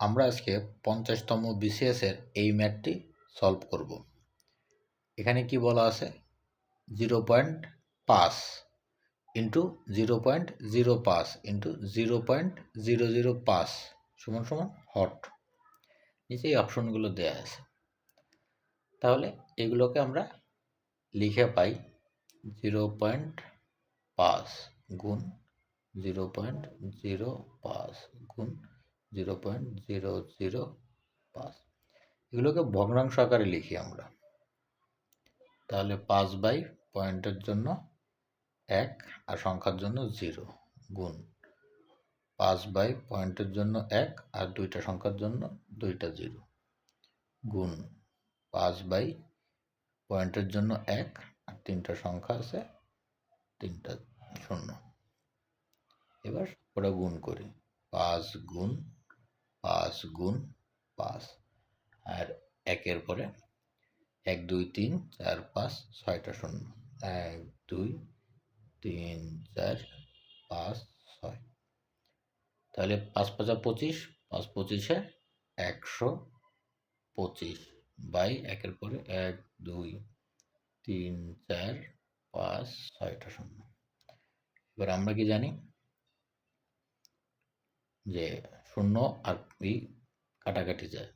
আমরা আজকে 50তম BCS এর এই ম্যাথটি সলভ করব। এখানে কি বলা আছে 0.5 ইন্টু 0.05 ইন্টু 0.005 সমান সমান হট। নিচে এই অপশনগুলো দেয়া আছে। তাহলে এগুলোকে আমরা লিখে পাই 0.5 গুণ 0.05 গুণ 0.005। এগুলোকে ভগ্নাংশ আকারে লিখি আমরা। তাহলে 5 বাই পয়েন্টের জন্য 1 আর সংখ্যার জন্য 0 গুণ 5 বাই পয়েন্টের জন্য 1 আর দুইটা সংখ্যার জন্য দুইটা 0 গুণ 5 বাই পয়েন্টের জন্য 1 আর তিনটা সংখ্যা আছে তিনটা 0। এবার ওরা গুণ করি 5 গুণ 5 গুণ 5 আর 1-এর পরে 1 2 3 4 5 6টা 0 1 2 3 4 5 6। তাহলে 5 5 25 5 25-এ 125 বাই 1-এর পরে 1 2 3 4 5 6টা 0। এবার আমরা কি জানি যে 0 আর কাটাকাটি যায়,